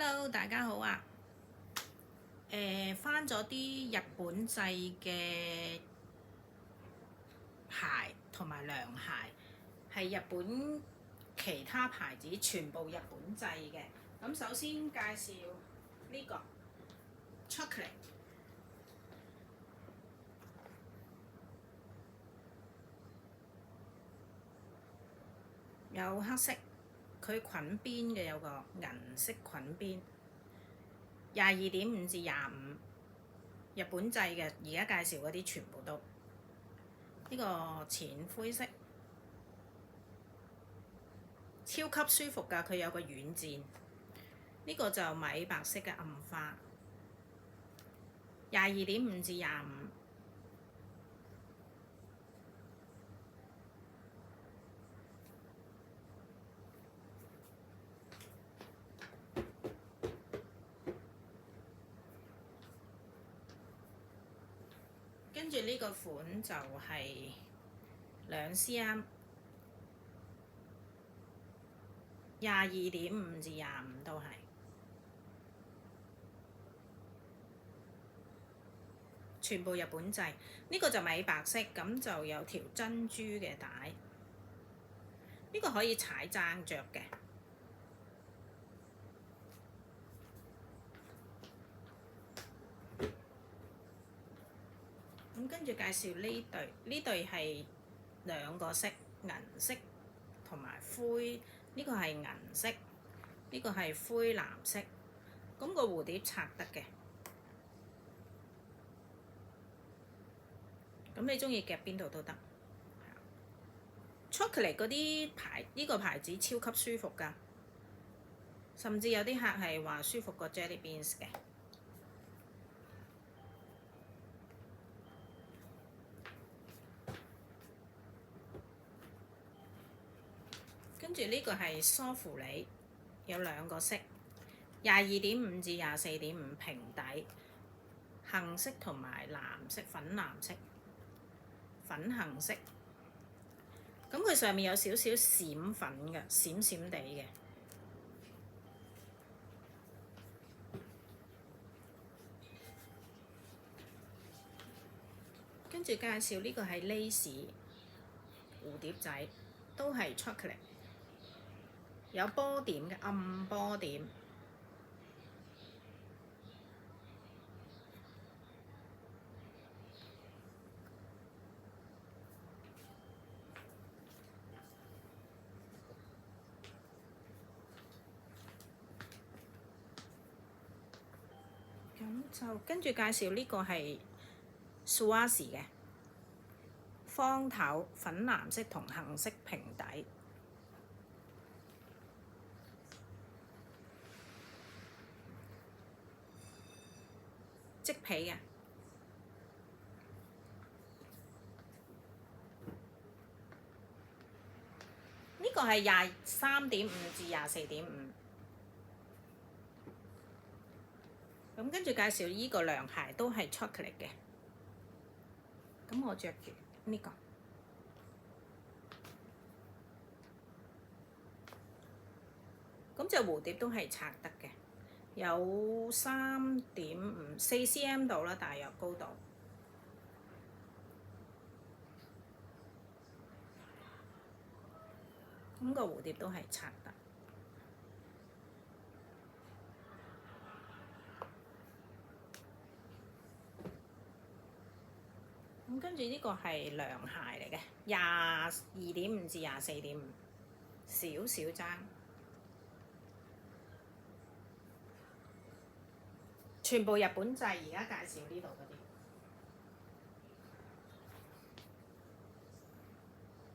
Hello，大家好啊！翻咗啲日本製嘅鞋同埋涼鞋，係日本其他牌子全部日本製嘅。咁首先介紹呢個 chocolate， 有黑色，佢裙邊嘅有個銀色裙邊。22.5至25，日本製嘅，而家介紹嗰啲全部都呢個淺灰色，超級舒服㗎，佢有個軟墊。呢個就米白色嘅暗花，22.5至25。跟住呢個款就係2 cm， 22.5至25都係，全部日本製。呢個就米白色，咁就有條珍珠嘅帶。呢個可以踩踭着嘅。咁跟住介紹呢對，呢對係兩個色，銀色同埋灰。呢個係銀色，呢個係灰藍色。咁個蝴蝶拆得嘅。咁你中意夾邊度都得。Chocolate 嗰啲牌，呢個牌子超級舒服㗎，甚至有啲客係話舒服過 Jelly Beans 嘅。跟住呢個係梳芙梨，有兩個色，22.5至24.5平底，杏色同埋藍色、粉藍色、粉杏色。咁佢上面有少少閃粉嘅，閃閃地嘅。跟住介紹呢個係 lace 蝴蝶仔，都係 chocolate， 有波點嘅暗波點。咁就跟住介紹呢個係 Swazi 嘅，方頭粉藍色同杏色平底，織皮嘅。呢個係23.5至24.5。咁跟住介紹呢個涼鞋都係 chocolate 嘅。咁我着住呢個。咁隻蝴蝶都係拆得嘅，有3.5、4 cm 度啦，大約高度。咁個蝴蝶都係拆得。咁跟住呢個係涼鞋嚟嘅，22.5至24.5，少少踭。全部日本製，而家介紹呢度嗰啲。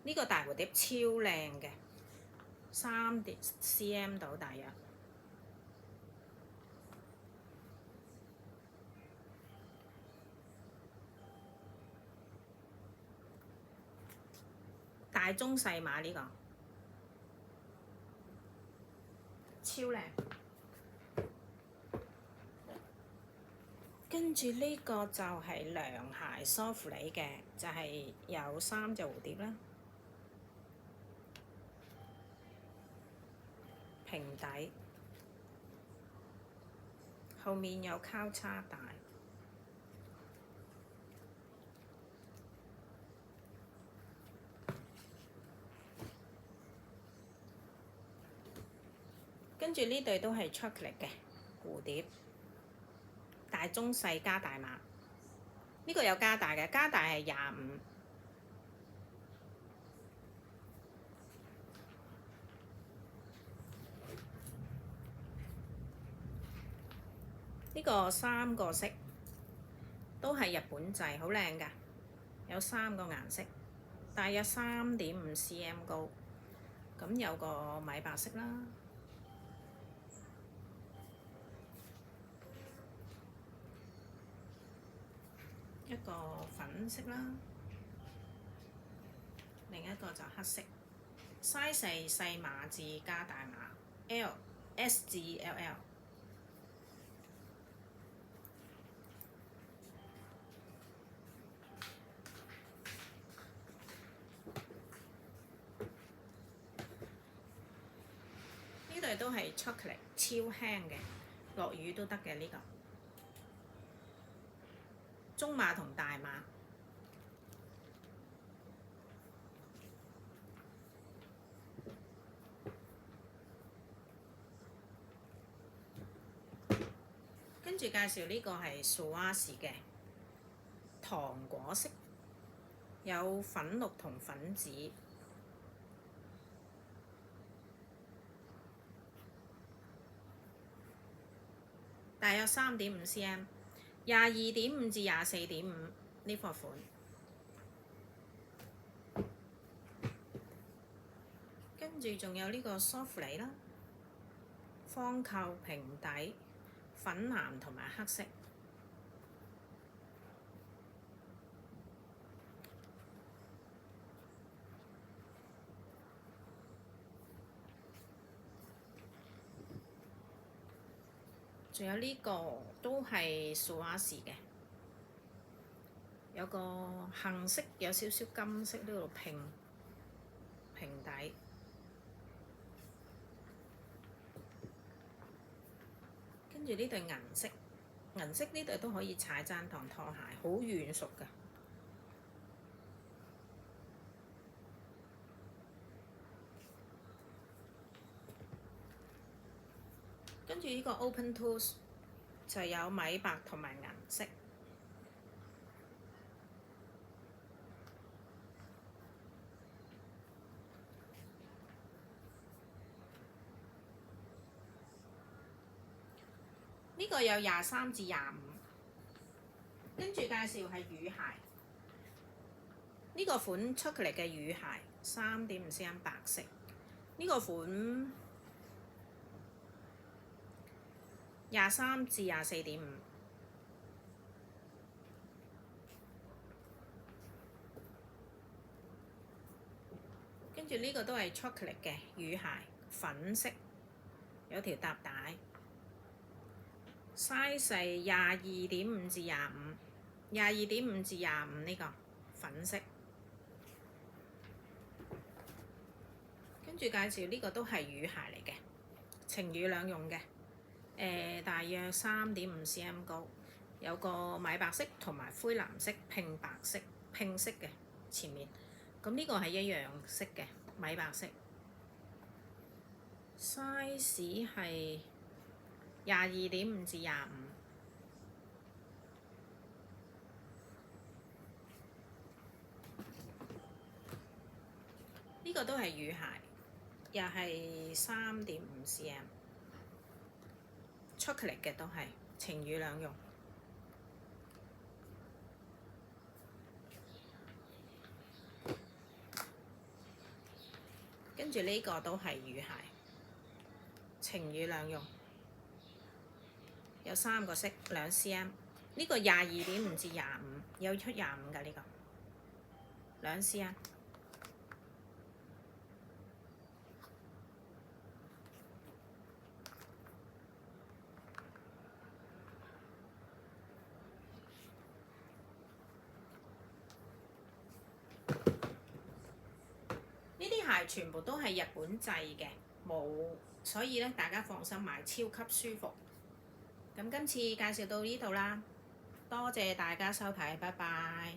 呢個大蝴蝶超靚嘅，3 cm 度大約。大中細碼呢個超靚。跟住呢個就係涼鞋梳芙梨嘅，就係有3隻蝴蝶啦，平底。後面有交叉帶。跟住呢對都係 chocolate 嘅蝴蝶，大中細加大碼。呢個有加大嘅，加大係25。呢個3個色都係日本製，好靚㗎，有3個顏色，大約3.5 cm 高。咁有個米白色啦，一個粉色啦，另一個就黑色。size 細碼至加大碼 ，S 至 LL。呢對都係 chocolate 超輕嘅，落雨都得嘅呢個。中碼同大碼。跟住介紹呢個係 Swarovski 嘅糖果色，有粉綠同粉紫。大約3.5 cm， 22.5至24.5呢個款。跟住仲有呢個梳芙梨啦，方扣平底，粉藍同埋黑色。仲有呢個都係 Swarovski 嘅，有個杏色，有少少金色呢度平底。跟住呢對銀色呢對都可以踩踭堂拖鞋，好軟熟㗎。跟住呢個 Open Tools 就有米白同埋銀色。呢個有23至25。跟住介紹係雨鞋，呢個款 chocolate 嘅雨鞋3.5 cm 白色，呢個款23至24.5。跟住呢個都係 chocolate 嘅雨鞋，粉色，有條搭帶。size 22.5至25，22.5至25呢個粉色。跟住介紹呢個都係雨鞋嚟嘅，晴雨兩用嘅。大約3.5 cm 高，有個米白色同埋灰藍色、拼色嘅前面。咁呢個係一樣色嘅米白色。size 係22.5至25。呢個都係雨鞋，又係3.5 cm。chocolate 嘅都係晴雨兩用。跟住呢個都係雨鞋，晴雨兩用，有3個色，2 cm。呢個22.5至25，有出25㗎呢個，2 cm。呢啲鞋全部都係日本製嘅，冇，所以咧大家放心買，超級舒服。咁今次介紹到呢度啦，多謝大家收睇，拜拜。